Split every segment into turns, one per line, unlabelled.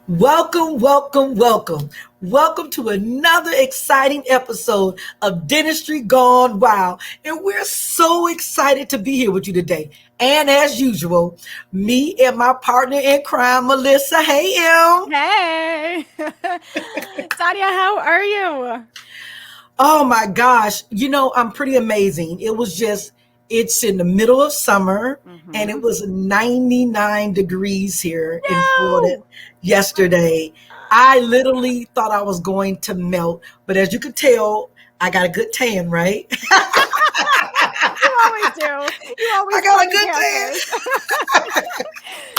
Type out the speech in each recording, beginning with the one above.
Welcome, welcome, welcome. Welcome to another exciting episode of Dentistry Gone Wild. And we're so excited to be here with you today. And as usual, me and my partner in crime, Melissa. Hey, Em.
Hey, Sonya, how are you?
Oh my gosh. I'm pretty amazing. It's in the middle of summer and it was 99 degrees here in Florida
No!
yesterday. I literally thought I was going to melt, but as you could tell, I got a good tan, right?
You always do. You always
I got a
put
good tan.
campus.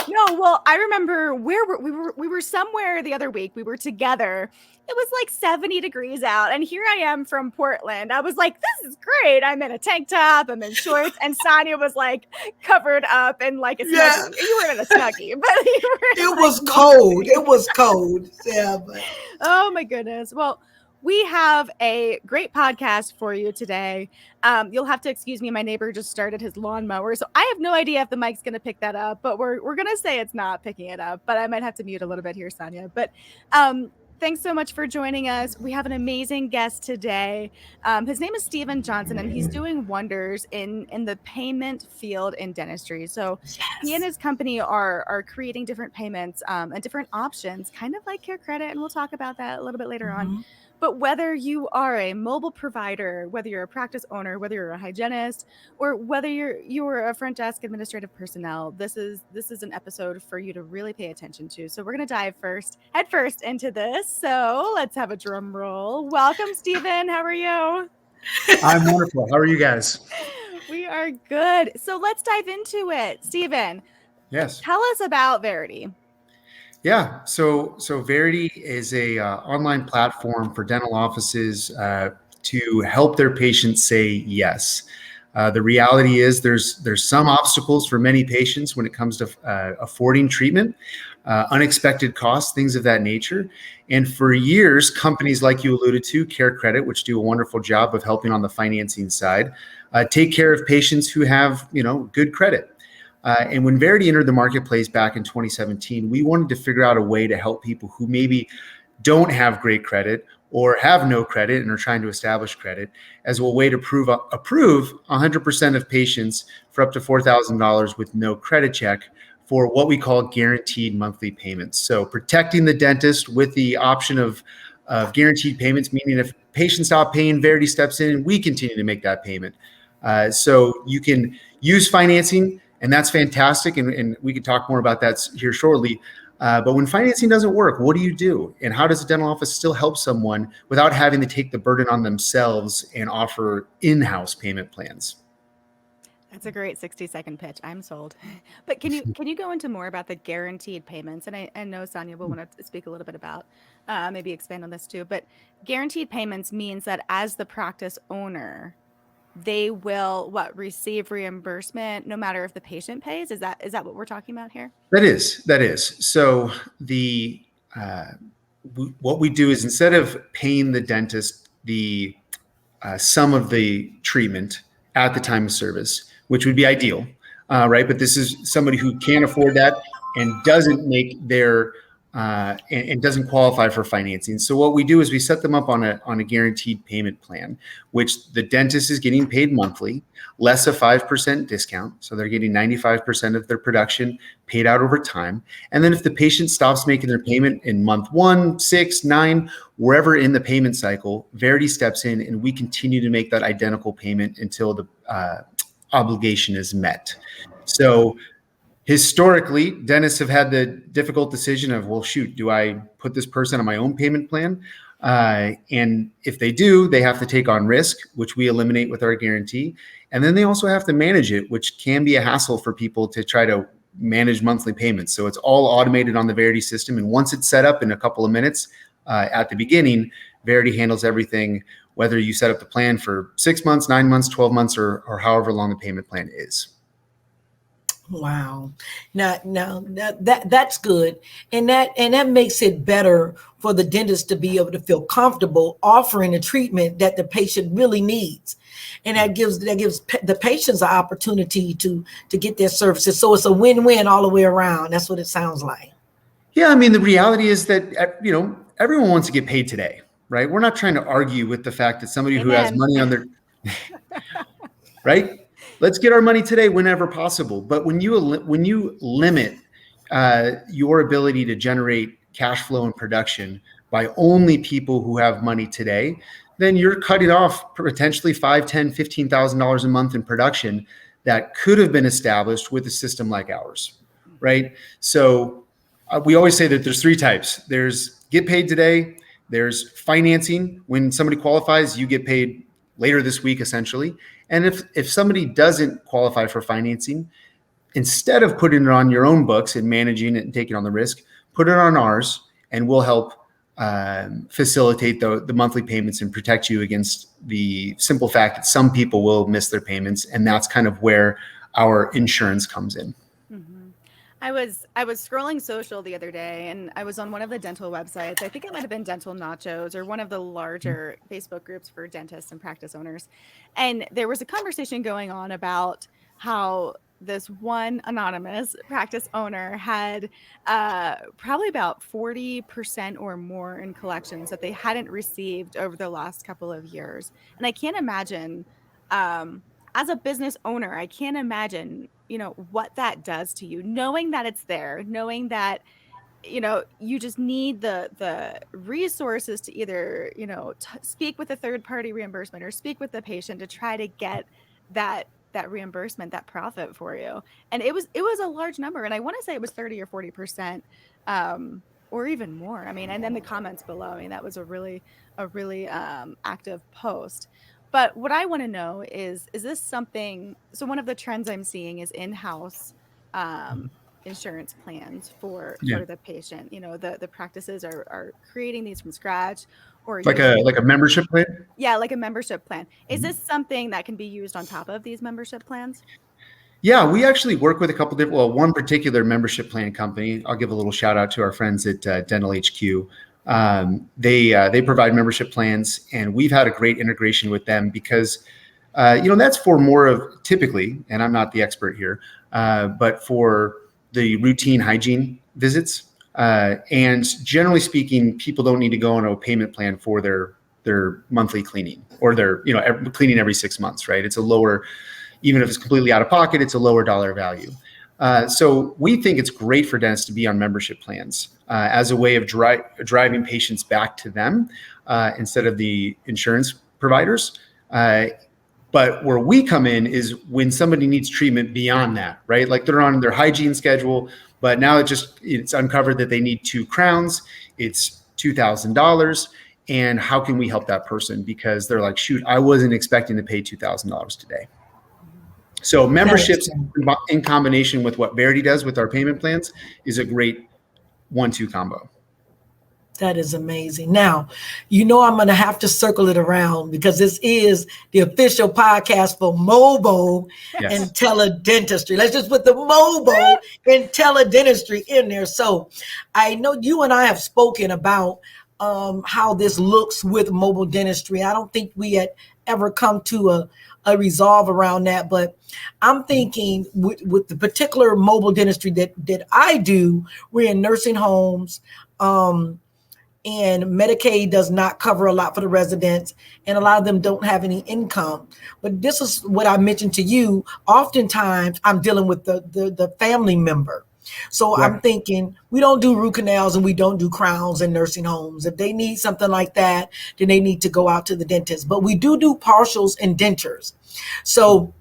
No, well, I remember we were somewhere the other week. We were together. It was like 70 degrees out, and here I am from Portland. I was like, "This is great." I'm in a tank top. I'm in shorts, and Sonya was like covered up in like a
Yeah,
snuggie. You were in a snuggie, but you were in
it
like
was cold.
nothing.
It was cold. Yeah, but
Oh my goodness. Well, we have a great podcast for you today. You'll have to excuse me. My neighbor just started his lawnmower, so I have no idea if the mic's going to pick that up. But we're going to say it's not picking it up. But I might have to mute a little bit here, Sonya. But thanks so much for joining us. We have an amazing guest today. His name is Stephen Johnson, and he's doing wonders in the payment field in dentistry. So he and
yes.
his company are creating different payments and different options, kind of like Care Credit, and we'll talk about that a little bit later on.
Mhm.
But whether you are a mobile provider, whether you're a practice owner, whether you're a hygienist, or whether you're a front desk administrative personnel, this is an episode for you to really pay attention to. So we're gonna dive head first into this. So let's have a drum roll. Welcome, Stephen. How are you?
I'm wonderful. How are you guys?
We are good. So let's dive into it. Stephen,
Yes.
tell us about Varidi.
Yeah. So Varidi is a online platform for dental offices to help their patients say yes. The reality is there's some obstacles for many patients when it comes to affording treatment, unexpected costs, things of that nature. And for years, companies like you alluded to, Care Credit, which do a wonderful job of helping on the financing side, take care of patients who have good credit. And when Varidi entered the marketplace back in 2017, we wanted to figure out a way to help people who maybe don't have great credit or have no credit and are trying to establish credit as a way to approve 100% of patients for up to $4,000 with no credit check for what we call guaranteed monthly payments. So protecting the dentist with the option of guaranteed payments, meaning if patients stop paying, Varidi steps in and we continue to make that payment. So you can use financing, and that's fantastic. And we can talk more about that here shortly. But when financing doesn't work, what do you do? And how does a dental office still help someone without having to take the burden on themselves and offer in-house payment plans?
That's a great 60-second pitch. I'm sold. But can you go into more about the guaranteed payments? And I know Sonya will want to speak a little bit about maybe expand on this too. But guaranteed payments means that as the practice owner, they will receive reimbursement no matter if the patient pays. Is that what we're talking about here?
That is. So what we do is instead of paying the dentist the sum of the treatment at the time of service, which would be ideal, right? But this is somebody who can't afford that and doesn't make their and doesn't qualify for financing. So what we do is we set them up on a guaranteed payment plan, which the dentist is getting paid monthly, less a 5% discount. So they're getting 95% of their production paid out over time. And then if the patient stops making their payment in month 1, 6, 9, wherever in the payment cycle, Varidi steps in and we continue to make that identical payment until the obligation is met. So historically, dentists have had the difficult decision of, well, shoot, do I put this person on my own payment plan? And if they do, they have to take on risk, which we eliminate with our guarantee. And then they also have to manage it, which can be a hassle for people to try to manage monthly payments. So it's all automated on the Varidi system. And once it's set up in a couple of minutes at the beginning, Varidi handles everything, whether you set up the plan for 6 months, 9 months, 12 months, or however long the payment plan is.
Wow. Now that's good. And that makes it better for the dentist to be able to feel comfortable offering the treatment that the patient really needs. And that gives the patients an opportunity to get their services. So it's a win-win all the way around. That's what it sounds like.
Yeah, I mean, the reality is that, everyone wants to get paid today, right? We're not trying to argue with the fact that somebody who has
Amen.
money on their, right? Let's get our money today whenever possible. But when you limit your ability to generate cash flow and production by only people who have money today, then you're cutting off potentially $5, 10, $15,000 a month in production that could have been established with a system like ours, right? So we always say that there's three types. There's get paid today. There's financing. When somebody qualifies, you get paid later this week, essentially. And if somebody doesn't qualify for financing, instead of putting it on your own books and managing it and taking on the risk, put it on ours, and we'll help facilitate the monthly payments and protect you against the simple fact that some people will miss their payments. And that's kind of where our insurance comes in.
Mm-hmm. I was scrolling social the other day, and I was on one of the dental websites. I think it might have been Dental Nachos or one of the larger Facebook groups for dentists and practice owners. And there was a conversation going on about how this one anonymous practice owner had probably about 40% or more in collections that they hadn't received over the last couple of years. And I can't imagine, as a business owner, I can't imagine, what that does to you, knowing that it's there, knowing that, you just need the resources to either, speak with a third party reimbursement or speak with the patient to try to get that reimbursement, that profit for you. And it was a large number. And I want to say it was 30 or 40%, or even more. I mean, and then the comments below, I mean, that was a really active post. But what I want to know is this something? So one of the trends I'm seeing is in-house insurance plans for the patient. The practices are creating these from scratch, or
like a membership plan.
Yeah, like a membership plan. Is this something that can be used on top of these membership plans?
Yeah, we actually work with a couple different, one particular membership plan company. I'll give a little shout out to our friends at Dental HQ. They provide membership plans, and we've had a great integration with them because, that's for more of typically, and I'm not the expert here, but for the routine hygiene visits. And generally speaking, people don't need to go on a payment plan for their monthly cleaning or their, cleaning every 6 months, right? It's a lower, even if it's completely out of pocket, it's a lower dollar value. So we think it's great for dentists to be on membership plans as a way of driving patients back to them instead of the insurance providers. But where we come in is when somebody needs treatment beyond that, right? Like they're on their hygiene schedule, but now it's uncovered that they need 2 crowns. It's $2,000. And how can we help that person? Because they're like, shoot, I wasn't expecting to pay $2,000 today. So memberships in combination with what Varidi does with our payment plans is a great 1-2 combo.
That is amazing. Now, I'm going to have to circle it around because this is the official podcast for mobile and teledentistry. Let's just put the mobile and teledentistry in there. So I know you and I have spoken about how this looks with mobile dentistry. I don't think we had ever come to a resolve around that, but I'm thinking with the particular mobile dentistry that I do, we're in nursing homes, and Medicaid does not cover a lot for the residents, and a lot of them don't have any income. But this is what I mentioned to you. Oftentimes, I'm dealing with the family member. So I'm thinking we don't do root canals and we don't do crowns in nursing homes. If they need something like that, then they need to go out to the dentist. But we do partials and dentures. So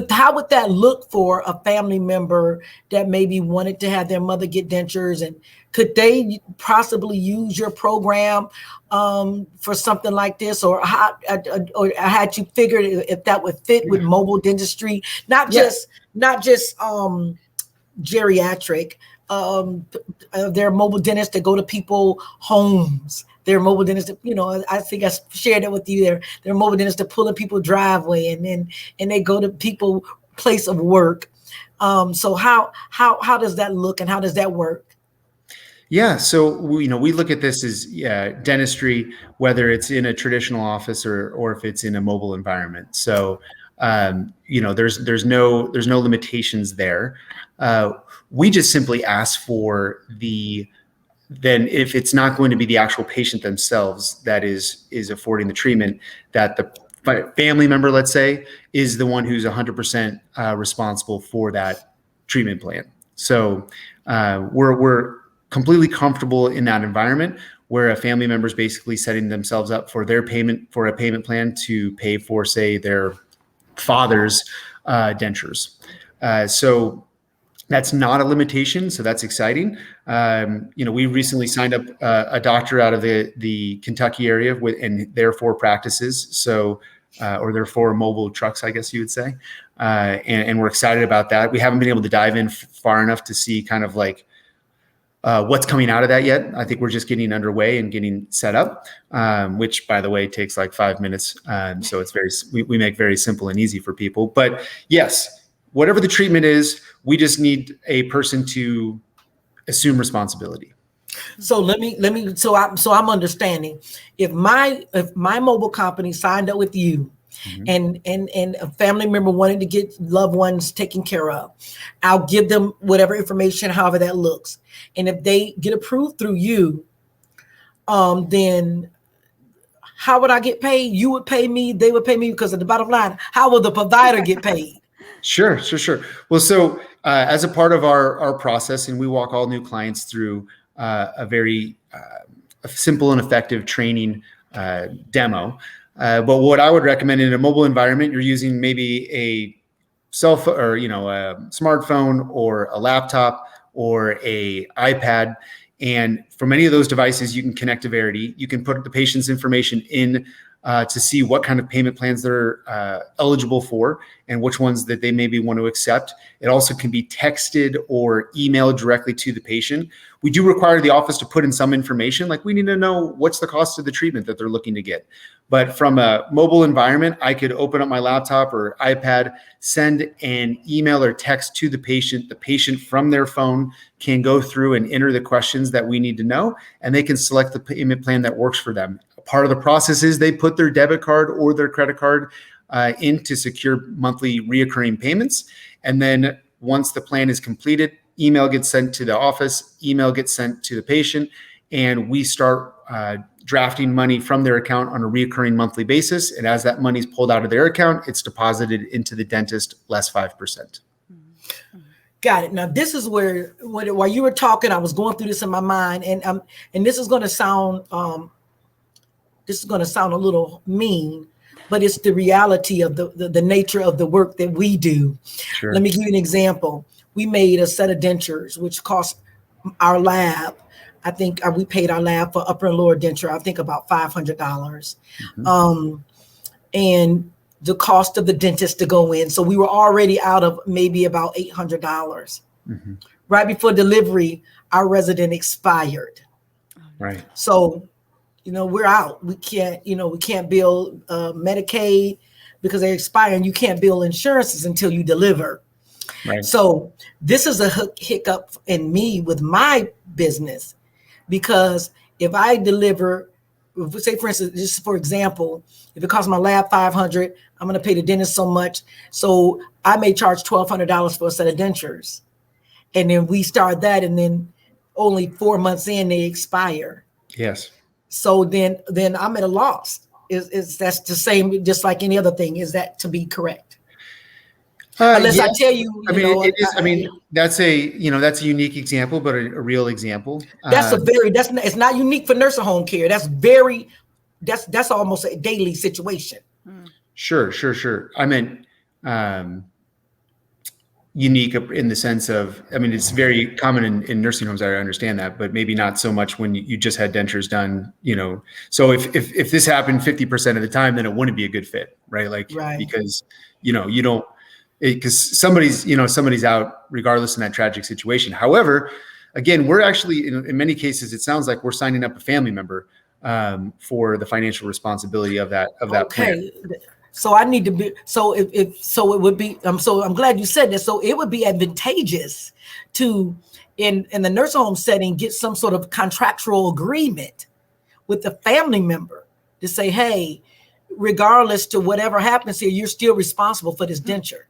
how would that look for a family member that maybe wanted to have their mother get dentures, and could they possibly use your program for something like this, or had you figured if that would fit with mobile dentistry, not just geriatric? There are mobile dentists that go to people homes. There are mobile dentists that, I think I shared it with you. There are mobile dentists that pull in people's driveway and they go to people place of work. So how does that look and how does that work?
Yeah, so we look at this as dentistry, whether it's in a traditional office or if it's in a mobile environment. So There's no limitations there. We just simply ask for then if it's not going to be the actual patient themselves that is affording the treatment, that the family member, let's say, is the one who's 100% responsible for that treatment plan. So we're completely comfortable in that environment where a family member is basically setting themselves up for a payment plan to pay for, say, their father's dentures. So that's not a limitation. So that's exciting. We recently signed up a doctor out of the Kentucky area and their 4 practices. So, or their 4 mobile trucks, I guess you would say. And we're excited about that. We haven't been able to dive in far enough to see kind of like what's coming out of that yet. I think we're just getting underway and getting set up, which, by the way, takes like 5 minutes. So it's we make very simple and easy for people. But yes, whatever the treatment is, we just need a person to assume responsibility.
So I'm understanding. If my mobile company signed up with you, and a family member wanted to get loved ones taken care of, I'll give them whatever information, however that looks. And if they get approved through you, then how would I get paid? You would pay me, they would pay me, because at the bottom line, how will the provider get paid?
Sure. Well, so as a part of our process, and we walk all new clients through a very simple and effective training demo. But what I would recommend in a mobile environment, you're using maybe a cell phone or a smartphone or a laptop or a iPad. And from any of those devices, you can connect to Varidi. You can put the patient's information in to see what kind of payment plans they're eligible for and which ones that they maybe want to accept. It also can be texted or emailed directly to the patient. We do require the office to put in some information, like we need to know what's the cost of the treatment that they're looking to get. But from a mobile environment, I could open up my laptop or iPad, send an email or text to the patient. The patient from their phone can go through and enter the questions that we need to know, and they can select the payment plan that works for them. Part of the process is they put their debit card or their credit card in to secure monthly reoccurring payments. And then once the plan is completed, email gets sent to the office, email gets sent to the patient, and we start drafting money from their account on a reoccurring monthly basis. And as that money is pulled out of their account, it's deposited into the dentist less 5%.
Got it. Now, this is where while you were talking, I was going through this in my mind, and this is going to sound a little mean, but it's the reality of the nature of the work that we do.
Sure.
Let me give you an example. We made a set of dentures, which cost our lab, I think we paid our lab for upper and lower denture, I think about $500. Mm-hmm. And the cost of the dentist to go in. So we were already out of maybe about $800. Mm-hmm. Right before delivery, our resident expired.
Right.
So, we're out. We can't bill Medicaid because they expire, and you can't bill insurances until you deliver.
Right.
So this is a hiccup in me with my business, because if I deliver, say for instance, just for example, if it costs my lab $500, I'm going to pay the dentist so much. So I may charge $1,200 for a set of dentures. And then we start that, and then only 4 months in, they expire.
Yes.
So then I'm at a loss. Is that's the same, just like any other thing? Is that to be correct? Unless I tell you,
it is. That's a unique example, but a real example.
It's not unique for nursing home care. That's almost a daily situation.
Sure. I meant unique in the sense of, it's very common in nursing homes. I understand that, but maybe not so much when you just had dentures done, So if this happened 50% of the time, then it wouldn't be a good fit, right? Because, you don't, because somebody's out regardless in that tragic situation. However, again, we're actually, in many cases, it sounds like we're signing up a family member for the financial responsibility of that plan.
So I need to be, so it would be, so I'm glad you said that. So it would be advantageous to, in the nursing home setting, get some sort of contractual agreement with the family member to say, hey, regardless to whatever happens here, you're still responsible for this denture.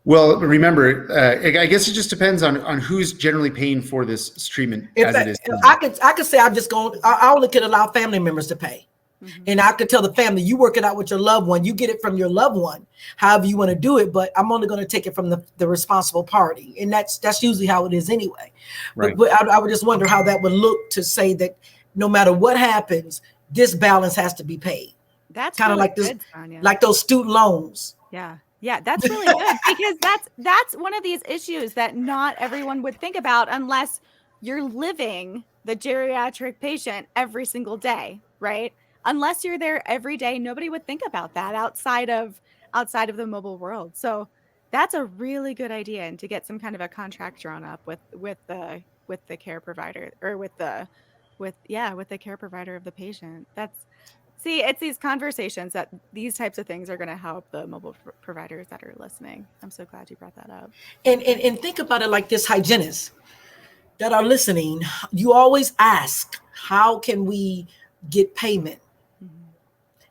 Well, remember, I guess it just depends on who's generally paying for this treatment as it is.
I could say I only could allow family members to pay. And I could tell the family, you work it out with your loved one, you get it from your loved one, however you want to do it, but I'm only going to take it from the responsible party. And that's usually how it is anyway. Right. But I would just wonder how that would look to say that no matter what happens, this balance has to be paid.
That's
kind of
really
like this,
good, Sonya.
like those student loans.
Yeah, that's really good because that's one of these issues that not everyone would think about unless you're living the geriatric patient every single day, right? Unless you're there every day, nobody would think about that outside of the mobile world. So that's a really good idea, and to get some kind of a contract drawn up with the care provider, or with the care provider of the patient. It's these conversations that these types of things are going to help the mobile providers that are listening. I'm so glad you brought that up.
And think about it like this, hygienists that are listening, you always ask, how can we get payment?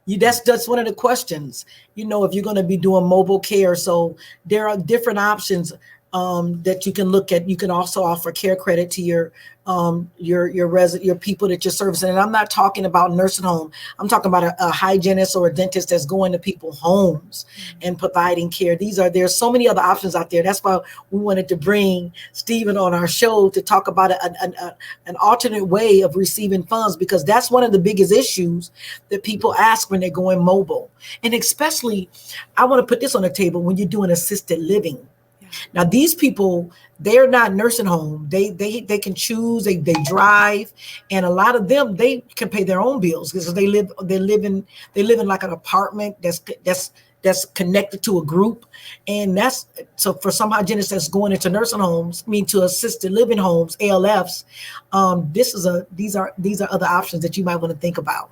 That's one of the questions, if you're going to be doing mobile care. So there are different options that you can look at. You can also offer care credit to your people that you're servicing. And I'm not talking about nursing home. I'm talking about a hygienist or a dentist that's going to people's homes and providing care. There's so many other options out there. That's why we wanted to bring Stephen on our show to talk about an alternate way of receiving funds, because that's one of the biggest issues that people ask when they're going mobile. And especially, I want to put this on the table, when you're doing assisted living. Now, these people, they're not nursing home. They can choose. They drive, and a lot of them, they can pay their own bills because they live in like an apartment that's connected to a group. And that's so for some hygienists that's going into nursing homes, to assisted living homes, ALFs. These are other options that you might want to think about.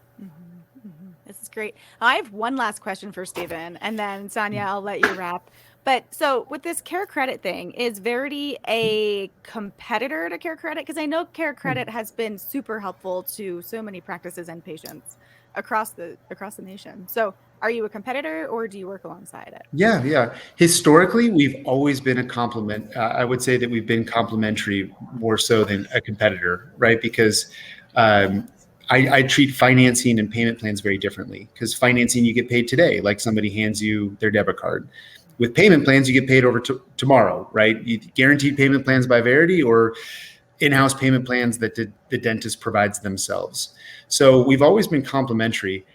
This is great. I have one last question for Stephen, and then Sonya, I'll let you wrap. But so with this care credit thing, is Varidi a competitor to care credit? Because I know care credit has been super helpful to so many practices and patients across the nation. So are you a competitor, or do you work alongside it?
Yeah. Historically, we've always been a complement. I would say that we've been complementary more so than a competitor, right? Because I treat financing and payment plans very differently. Because financing, you get paid today, like somebody hands you their debit card. With payment plans, you get paid over tomorrow, right? Guaranteed payment plans by Varidi, or in-house payment plans that the dentist provides themselves. So we've always been complementary.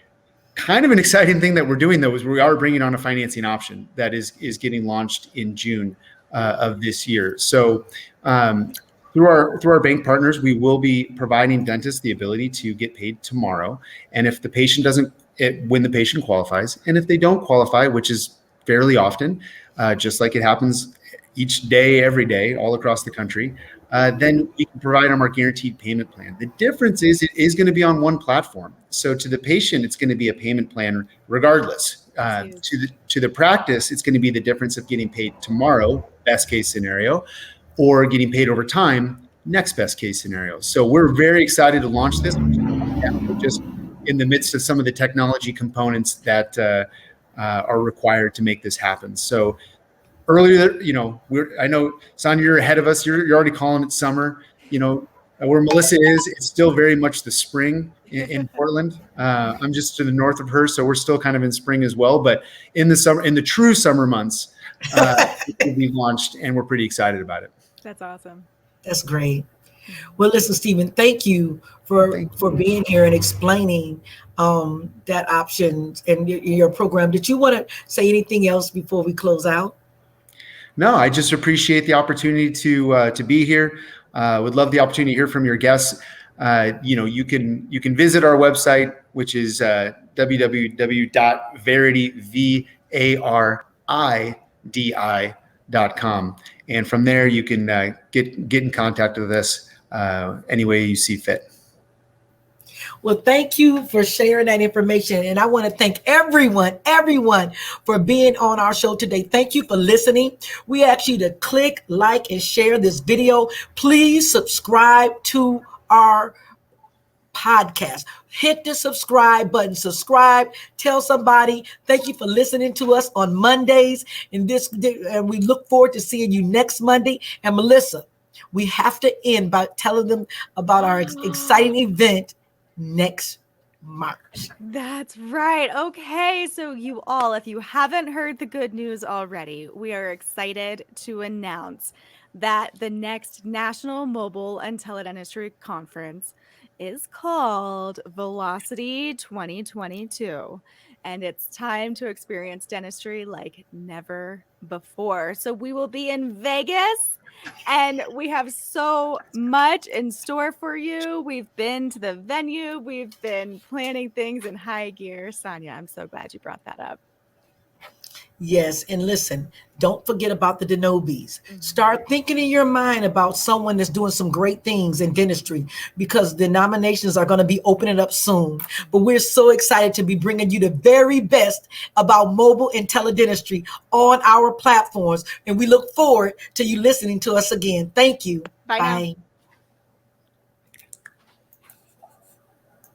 Kind of an exciting thing that we're doing, though, is we are bringing on a financing option that is getting launched in June of this year. So through our bank partners, we will be providing dentists the ability to get paid tomorrow. And if the patient when the patient qualifies, and if they don't qualify, which is fairly often, just like it happens each day, every day, all across the country, then we can provide them our guaranteed payment plan. The difference is it is going to be on one platform. So to the patient, it's going to be a payment plan regardless. To the practice, it's going to be the difference of getting paid tomorrow, best case scenario, or getting paid over time, next best case scenario. So we're very excited to launch this. We're just in the midst of some of the technology components that are required to make this happen. So earlier, I know, Sonya, you're ahead of us. You're already calling it summer. Where Melissa is, it's still very much the spring in Portland. I'm just to the north of her, so we're still kind of in spring as well. But in the summer, in the true summer months, it will be launched, and we're pretty excited about it.
That's awesome.
That's great. Well, listen, Stephen, thank you for being here and explaining that option and your program. Did you want to say anything else before we close out?
No, I just appreciate the opportunity to be here. Would love the opportunity to hear from your guests. You can visit our website, which is www.varidi.com. And from there, you can get in contact with us any way you see fit.
Well, thank you for sharing that information. And I want to thank everyone for being on our show today. Thank you for listening. We ask you to click, like, and share this video. Please subscribe to our podcast. Hit the subscribe button. Subscribe. Tell somebody. Thank you for listening to us on Mondays. And we look forward to seeing you next Monday. And Melissa, we have to end by telling them about our exciting event next March.
That's right. Okay. So, you all, if you haven't heard the good news already, we are excited to announce that the next National Mobile and Teledentistry Conference is called Velocity 2022. And it's time to experience dentistry like never before. So, we will be in Vegas. And we have so much in store for you. We've been to the venue. We've been planning things in high gear. Sonya, I'm so glad you brought that up.
Yes, and listen, don't forget about the Denobis. Start thinking in your mind about someone that's doing some great things in dentistry, because the nominations are going to be opening up soon. But we're so excited to be bringing you the very best about mobile and teledentistry on our platforms. And we look forward to you listening to us again. Thank you.
Bye now.
Bye.